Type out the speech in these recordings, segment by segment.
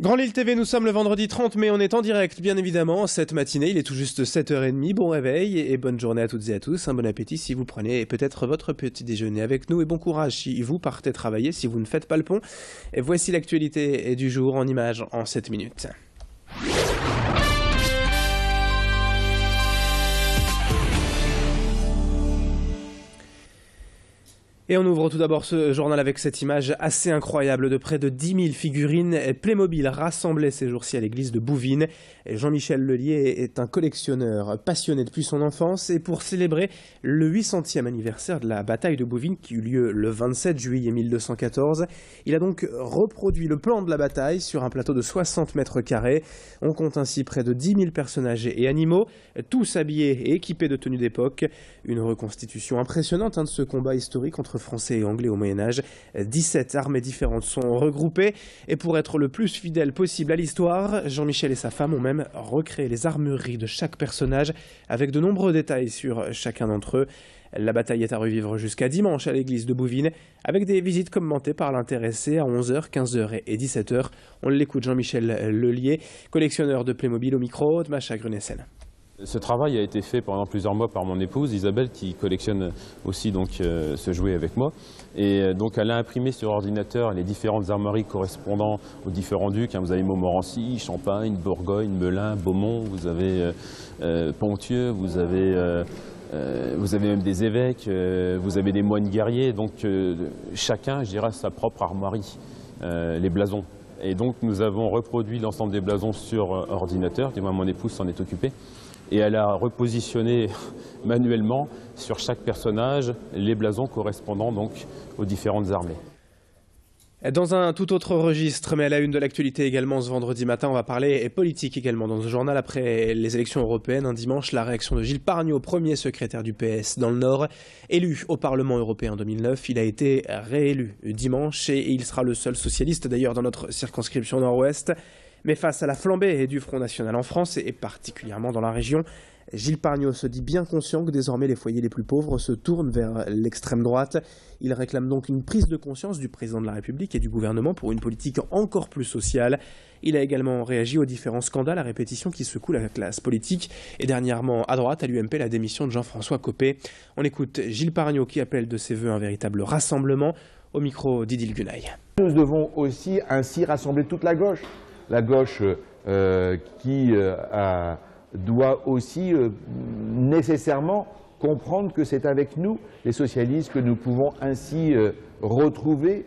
Grand Lille TV, nous sommes le vendredi 30 mai, on est en direct bien évidemment cette matinée, il est tout juste 7h30, bon réveil et bonne journée à toutes et à tous, un bon appétit si vous prenez peut-être votre petit déjeuner avec nous et bon courage si vous partez travailler, si vous ne faites pas le pont. Et voici l'actualité du jour en images en 7 minutes. Et on ouvre tout d'abord ce journal avec cette image assez incroyable de près de 10 000 figurines Playmobil rassemblées ces jours-ci à l'église de Bouvines. Jean-Michel Lelier est un collectionneur passionné depuis son enfance et pour célébrer le 800e anniversaire de la bataille de Bouvines qui eut lieu le 27 juillet 1214, il a donc reproduit le plan de la bataille sur un plateau de 60 mètres carrés. On compte ainsi près de 10 000 personnages et animaux, tous habillés et équipés de tenues d'époque. Une reconstitution impressionnante de ce combat historique entre Français et Anglais au Moyen-Âge. 17 armées différentes sont regroupées et pour être le plus fidèle possible à l'histoire, Jean-Michel et sa femme ont même recréé les armureries de chaque personnage avec de nombreux détails sur chacun d'entre eux. La bataille est à revivre jusqu'à dimanche à l'église de Bouvines avec des visites commentées par l'intéressé à 11h, 15h et 17h. On l'écoute, Jean-Michel Lelier, collectionneur de Playmobil au micro de Macha Grunessen. Ce travail a été fait pendant plusieurs mois par mon épouse Isabelle qui collectionne aussi donc, ce jouet avec moi. Et donc elle a imprimé sur ordinateur les différentes armoiries correspondant aux différents ducs. Vous avez Montmorency, Champagne, Bourgogne, Melun, Beaumont, vous avez Ponthieu, vous avez même des évêques, vous avez des moines guerriers. Donc chacun, je dirais, sa propre armoirie, les blasons. Et donc nous avons reproduit l'ensemble des blasons sur ordinateur, du moins mon épouse s'en est occupée. Et elle a repositionné manuellement sur chaque personnage les blasons correspondant donc aux différentes armées. Dans un tout autre registre, mais à la une de l'actualité également ce vendredi matin, on va parler politique également dans ce journal. Après les élections européennes, un dimanche, la réaction de Gilles Pargneaux, premier secrétaire du PS dans le Nord, élu au Parlement européen en 2009. Il a été réélu dimanche et il sera le seul socialiste d'ailleurs dans notre circonscription Nord-Ouest. Mais face à la flambée du Front National en France et particulièrement dans la région, Gilles Pargneaux se dit bien conscient que désormais les foyers les plus pauvres se tournent vers l'extrême droite. Il réclame donc une prise de conscience du président de la République et du gouvernement pour une politique encore plus sociale. Il a également réagi aux différents scandales à répétition qui secouent la classe politique. Et dernièrement, à droite, à l'UMP, la démission de Jean-François Copé. On écoute Gilles Pargneaux qui appelle de ses voeux un véritable rassemblement. Au micro d'Idil Gunaï. Nous devons aussi ainsi rassembler toute la gauche. La gauche qui doit aussi nécessairement comprendre que c'est avec nous, les socialistes, que nous pouvons ainsi retrouver,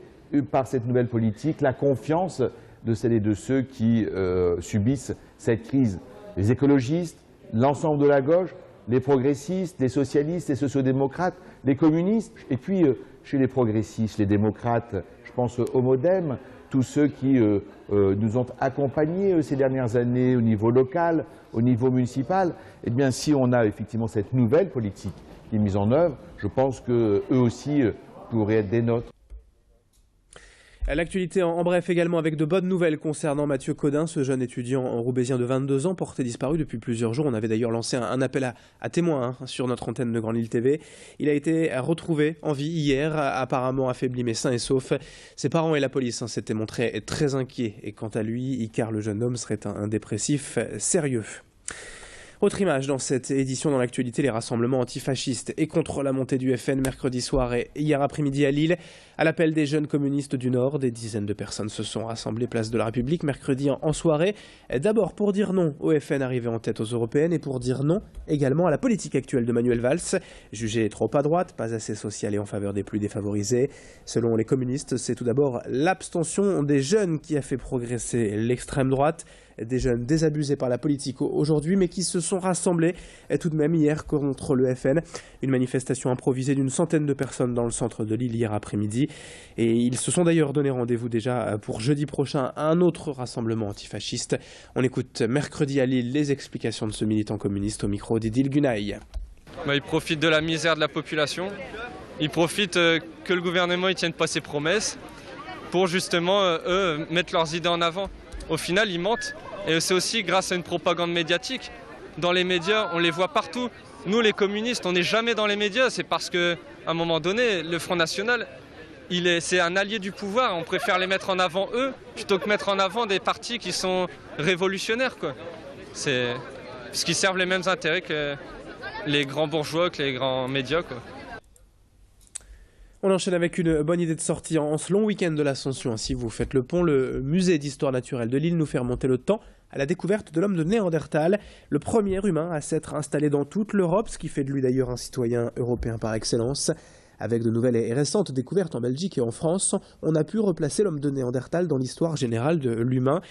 par cette nouvelle politique, la confiance de celles et de ceux qui subissent cette crise. Les écologistes, l'ensemble de la gauche, les progressistes, les socialistes, les sociodémocrates, les communistes, et puis chez les progressistes, les démocrates, je pense au MoDem, tous ceux qui nous ont accompagnés ces dernières années au niveau local, au niveau municipal, eh bien si on a effectivement cette nouvelle politique qui est mise en œuvre, je pense qu'eux aussi pourraient être des nôtres. L'actualité en bref également avec de bonnes nouvelles concernant Mathieu Codin, ce jeune étudiant roubaisien de 22 ans porté disparu depuis plusieurs jours. On avait d'ailleurs lancé un appel à témoins sur notre antenne de Grand Lille TV. Il a été retrouvé en vie hier, apparemment affaibli mais sain et sauf. Ses parents et la police s'étaient montrés très inquiets et quant à lui, car le jeune homme serait un dépressif sérieux. Autre image dans cette édition dans l'actualité, les rassemblements antifascistes et contre la montée du FN mercredi soir et hier après-midi à Lille. À l'appel des jeunes communistes du Nord, des dizaines de personnes se sont rassemblées place de la République mercredi en soirée. D'abord pour dire non au FN arrivé en tête aux européennes et pour dire non également à la politique actuelle de Manuel Valls, jugée trop à droite, pas assez sociale et en faveur des plus défavorisés. Selon les communistes, c'est tout d'abord l'abstention des jeunes qui a fait progresser l'extrême droite. Des jeunes désabusés par la politique aujourd'hui, mais qui se sont rassemblés tout de même hier contre le FN. Une manifestation improvisée d'une centaine de personnes dans le centre de Lille hier après-midi. Et ils se sont d'ailleurs donné rendez-vous déjà pour jeudi prochain à un autre rassemblement antifasciste. On écoute mercredi à Lille les explications de ce militant communiste au micro d'Idil Gunaï. Ils profitent de la misère de la population. Ils profitent que le gouvernement ne tienne pas ses promesses pour justement, eux, mettre leurs idées en avant. Au final, ils mentent. Et c'est aussi grâce à une propagande médiatique. Dans les médias, on les voit partout. Nous, les communistes, on n'est jamais dans les médias. C'est parce qu'à un moment donné, le Front National, c'est un allié du pouvoir. On préfère les mettre en avant eux plutôt que mettre en avant des partis qui sont révolutionnaires, quoi. Parce qu'ils servent les mêmes intérêts que les grands bourgeois, que les grands médias, quoi. On enchaîne avec une bonne idée de sortie en ce long week-end de l'Ascension. Si vous faites le pont, le musée d'histoire naturelle de Lille nous fait remonter le temps à la découverte de l'homme de Néandertal, le premier humain à s'être installé dans toute l'Europe, ce qui fait de lui d'ailleurs un citoyen européen par excellence. Avec de nouvelles et récentes découvertes en Belgique et en France, on a pu replacer l'homme de Néandertal dans l'histoire générale de l'humain.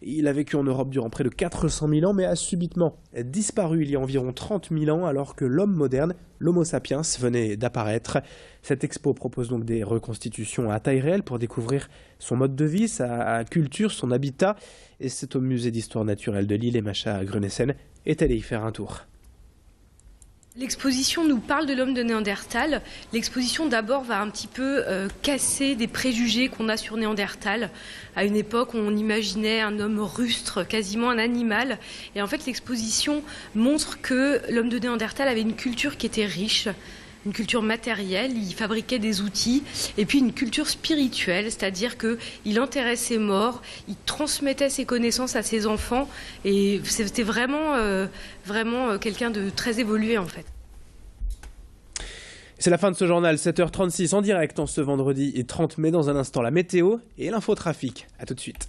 Il a vécu en Europe durant près de 400 000 ans, mais a subitement disparu il y a environ 30 000 ans, alors que l'homme moderne, l'Homo sapiens, venait d'apparaître. Cette expo propose donc des reconstitutions à taille réelle pour découvrir son mode de vie, sa culture, son habitat. Et c'est au musée d'histoire naturelle de Lille, et Macha Grunessen est allée y faire un tour. L'exposition nous parle de l'homme de Néandertal. L'exposition d'abord va un petit peu casser des préjugés qu'on a sur Néandertal. À une époque où on imaginait un homme rustre, quasiment un animal. Et en fait l'exposition montre que l'homme de Néandertal avait une culture qui était riche, une culture matérielle, il fabriquait des outils, et puis une culture spirituelle, c'est-à-dire qu'il enterrait ses morts, il transmettait ses connaissances à ses enfants, et c'était vraiment quelqu'un de très évolué en fait. C'est la fin de ce journal, 7h36 en direct en ce vendredi 30 mai. Dans un instant, la météo et l'infotrafic. A tout de suite.